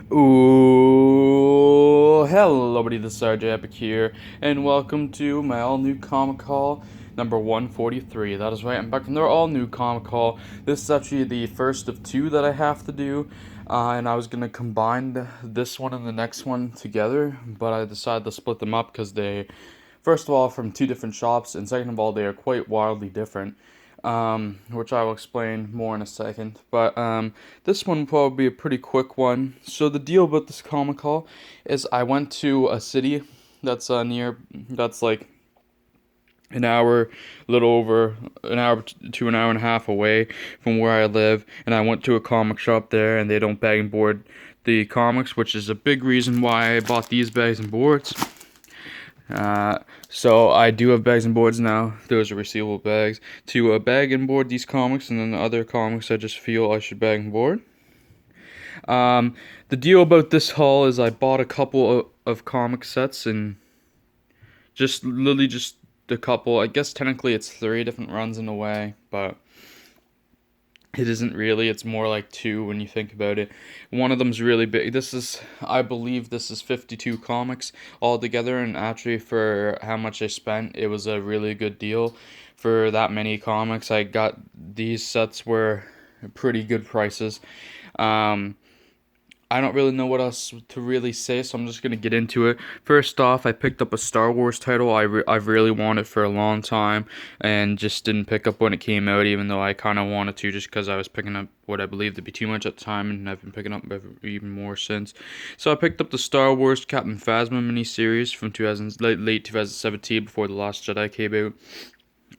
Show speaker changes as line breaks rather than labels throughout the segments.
Ooh, hello, buddy. This is RJ Epic here, and welcome to my all-new comic haul number 143. That is right, I'm back from their all-new comic haul. This is actually the first of two that I have to do, and I was gonna combine this one and the next one together, but I decided to split them up because they, first of all, from two different shops, and second of all, they are quite wildly different. Which I will explain more in a second. But this one will probably be a pretty quick one. So the deal about this comic haul is I went to a city that's like an hour, a little over an hour to an hour and a half away from where I live, and I went to a comic shop there, and they don't bag and board the comics, which is a big reason why I bought these bags and boards. So I do have bags and boards now. Those are resealable bags to bag and board these comics, and then the other comics I just feel I should bag and board. The deal about this haul is I bought a couple of comic sets, and just literally just a couple. I guess technically it's 3 different runs in a way, but it isn't really. It's more like 2 when you think about it. One of them's really big. I believe this is 52 comics altogether, and actually for how much I spent, it was a really good deal for that many comics. I got these sets were pretty good prices. Um, I don't really know what else to really say, so I'm just gonna get into it. First off, I picked up a Star Wars title I've really wanted for a long time, and just didn't pick up when it came out, even though I kind of wanted to, just because I was picking up what I believed to be too much at the time, and I've been picking up even more since. So I picked up the Star Wars Captain Phasma miniseries from late 2017, before The Last Jedi came out,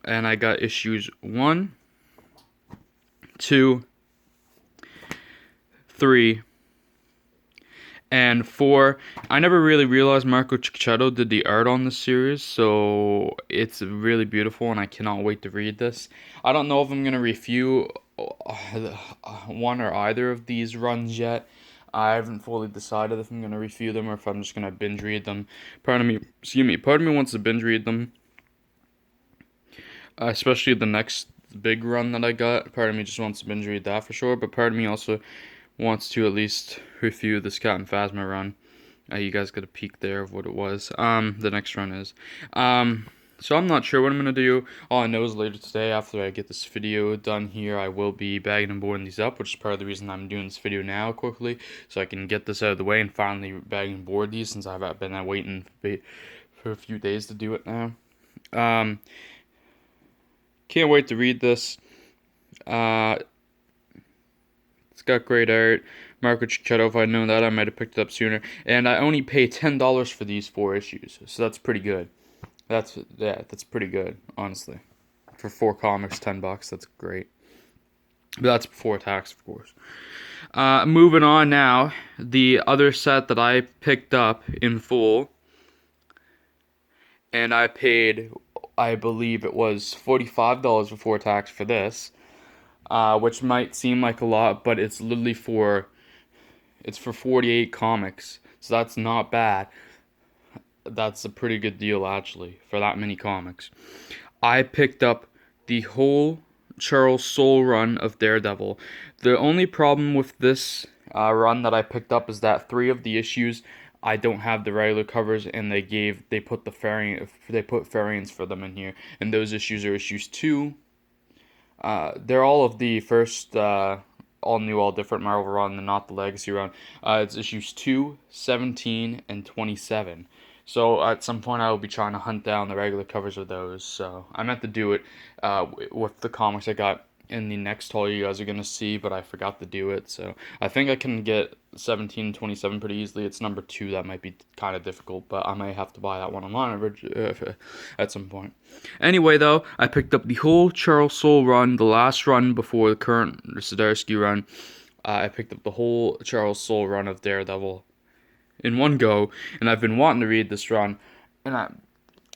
and I got issues 1, 2, 3. And 4, I never really realized Marco Cicchetto did the art on this series, so it's really beautiful, and I cannot wait to read this. I don't know if I'm going to review one or either of these runs yet. I haven't fully decided if I'm going to review them or if I'm just going to binge read them. Part of me wants to binge read them, especially the next big run that I got. Part of me just wants to binge read that for sure, but part of me also wants to at least review this Captain Phasma run. You guys got a peek there of what it was. The next run is. So I'm not sure what I'm gonna do. All I know is later today, after I get this video done here, I will be bagging and boarding these up, which is part of the reason I'm doing this video now quickly, so I can get this out of the way and finally bag and board these, since I've been waiting for a few days to do it now. Can't wait to read this. It's got great art. Marco Cicchetto, if I'd known that, I might have picked it up sooner. And I only pay $10 for these 4 issues, so that's pretty good. That's pretty good, honestly. For 4 comics, $10, that's great. But that's before tax, of course. Moving on now, the other set that I picked up in full, and I paid, I believe it was $45 before tax for this, which might seem like a lot, but it's literally it's for 48 comics, so that's not bad. That's a pretty good deal, actually, for that many comics. I picked up the whole Charles Soule run of Daredevil. The only problem with this run that I picked up is that 3 of the issues I don't have the regular covers, and they put variants for them in here, and those issues are issues 2. They're all of the first all new, all different Marvel run, and not the Legacy run. It's issues 2, 17, and 27. So at some point I will be trying to hunt down the regular covers of those. So I meant to do it with the comics I got in the next haul you guys are going to see, but I forgot to do it. So I think I can get 17 and 27 pretty easily. It's number 2 that might be kind of difficult, but I might have to buy that one online at some point. Anyway, though, I picked up the whole Charles Soule run, the last run before the current Zdarsky run. I picked up the whole Charles Soule run of Daredevil in one go, and I've been wanting to read this run, and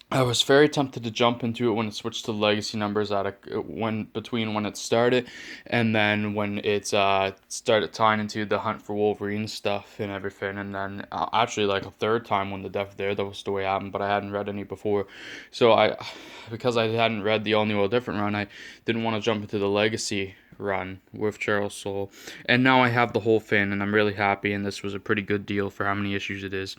I was very tempted to jump into it when it switched to legacy numbers between when it started and then when it started tying into the Hunt for Wolverine stuff and everything, and then actually like a third time when the Death of Daredevil story happened, but I hadn't read any before, so because I hadn't read the All New All Different run, I didn't want to jump into the legacy run with Charles Soule, and now I have the whole fin, and I'm really happy, and this was a pretty good deal for how many issues it is.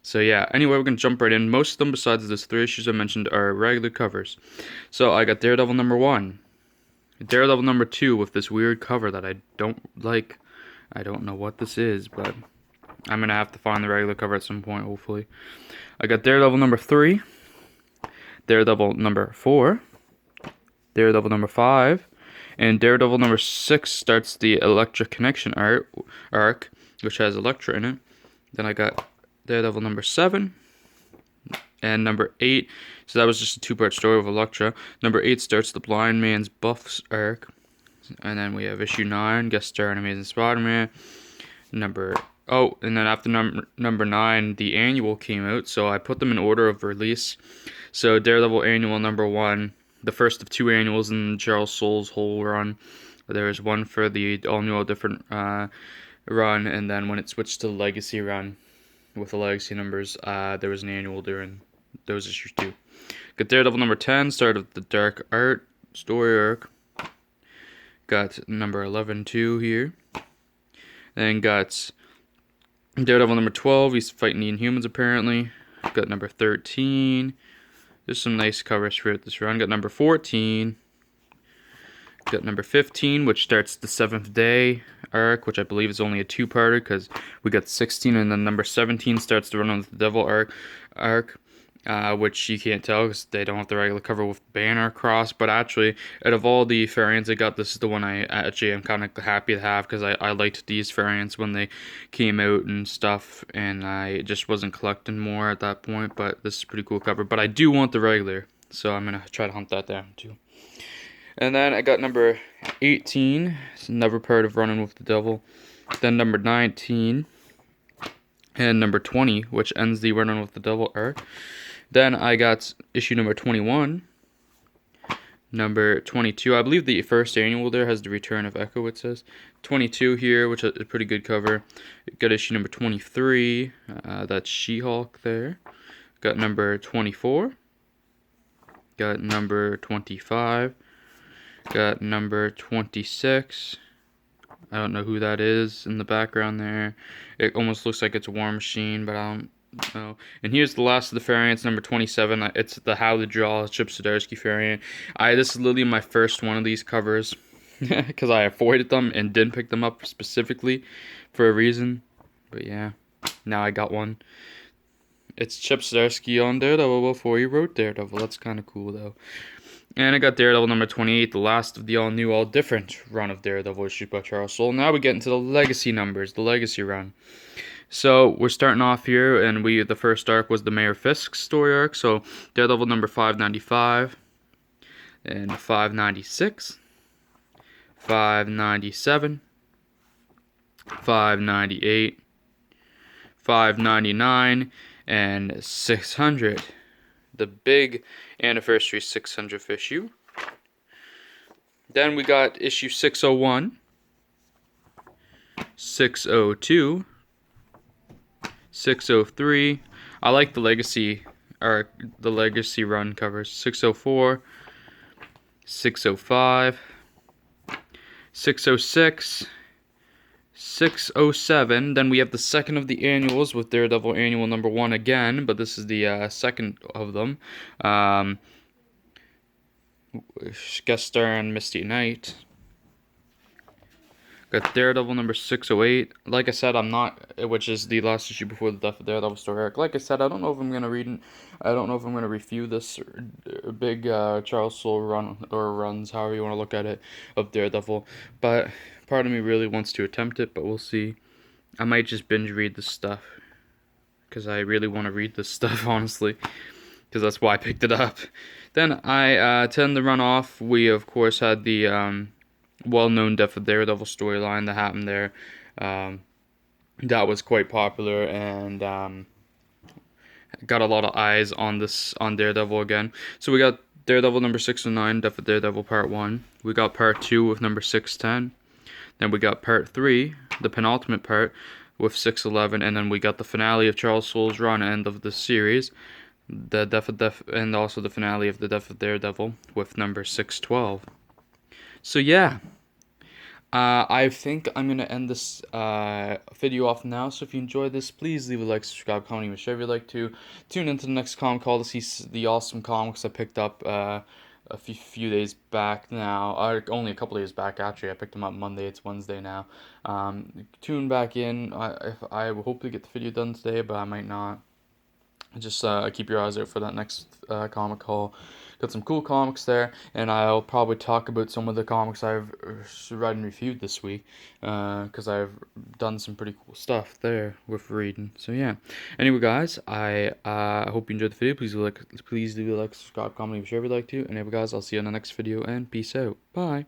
So yeah, anyway, we're going to jump right in. Most of them, besides those 3 issues I mentioned, are regular covers. So I got Daredevil number 1, Daredevil number 2 with this weird cover that I don't like. I don't know what this is, but I'm going to have to find the regular cover at some point, hopefully. I got Daredevil number 3, Daredevil number 4, Daredevil number 5, and Daredevil number 6 starts the Elektra Connection arc, which has Elektra in it. Then I got Daredevil number 7 and number 8. So that was just a 2-part story with Elektra. Number 8 starts the Blind Man's Buffs arc. And then we have issue 9, guest star and Amazing Spider-Man. And then after number 9, the annual came out, so I put them in order of release. So Daredevil annual number 1, the first of 2 annuals in Charles Soule's whole run. There was one for the all new, all different run, and then when it switched to the Legacy run with the Legacy numbers, there was an annual during those issues too. Got Daredevil number 10, start of the Dark Art story arc. Got number 11 too here. Then got Daredevil number 12, he's fighting the Inhumans apparently. Got number 13. There's some nice covers throughout this run. Got number 14. Got number 15, which starts the 7th Day arc, which I believe is only a 2-parter because we got 16, and then number 17 starts the Run of the Devil arc, which you can't tell because they don't have the regular cover with banner across. But actually, out of all the variants I got, this is the one I actually am kind of happy to have because I liked these variants when they came out and stuff, and I just wasn't collecting more at that point. But this is a pretty cool cover. But I do want the regular, so I'm going to try to hunt that down too. And then I got number 18, it's another part of Running with the Devil. Then number 19, and number 20, which ends the Running with the Devil arc. Then I got issue number 21, number 22. I believe the first annual there has the Return of Echo, it says. 22 here, which is a pretty good cover. Got issue number 23, that's She-Hulk there. Got number 24. Got number 25. Got number 26. I don't know who that is in the background there. It almost looks like it's War Machine, but I don't know. And here's the last of the variants, number 27. It's the How to Draw Chip Zdarsky variant. This is literally my first one of these covers because I avoided them and didn't pick them up specifically for a reason. But yeah, now I got one. It's Chip Zdarsky on Daredevil before he wrote Daredevil. That's kind of cool though. And I got Daredevil number 28, the last of the all-new, all-different run of Daredevil issued by Charles Soule. Now we get into the Legacy numbers, the Legacy run. So we're starting off here, and the first arc was the Mayor Fisk story arc. So Daredevil number 595, and 596, 597, 598, 599, and 600. The big anniversary 600th issue. Then we got issue 601, 602, 603. I like the Legacy run covers. 604, 605, 606, 607. Then we have the second of the annuals with Daredevil annual number 1 again, but this is the second of them. Guest star and Misty Knight. Got Daredevil number 608. Like I said, which is the last issue before the Death of Daredevil story arc. Like I said, I don't know if I'm gonna read it. I don't know if I'm gonna review this big Charles Soule run or runs, however you want to look at it, of Daredevil. But part of me really wants to attempt it, but we'll see. I might just binge read this stuff because I really want to read this stuff, honestly, because that's why I picked it up. Then I tend to run off. We of course had the well-known Death of Daredevil storyline that happened there. That was quite popular and got a lot of eyes on Daredevil again. So we got Daredevil number 609, Death of Daredevil Part 1. We got Part 2 with number 610. Then we got Part 3, the penultimate part, with 611. And then we got the finale of Charles Soule's run, end of the series. And also the finale of the Death of Daredevil with number 612. So yeah, I think I'm gonna end this video off now. So if you enjoyed this, please leave a like, subscribe, comment, even share if you'd like to. Tune into the next comic call to see the awesome comics I picked up a few days back now. Only a couple days back actually. I picked them up Monday. It's Wednesday now. Tune back in. If I will hopefully get the video done today, but I might not. Just keep your eyes out for that next comic haul. Got some cool comics there, and I'll probably talk about some of the comics I've read and reviewed this week, because I've done some pretty cool stuff there with reading. So yeah. Anyway, guys, I hope you enjoyed the video. Please do like, subscribe, comment, share if you'd like to. And anyway, guys, I'll see you on the next video, and peace out. Bye.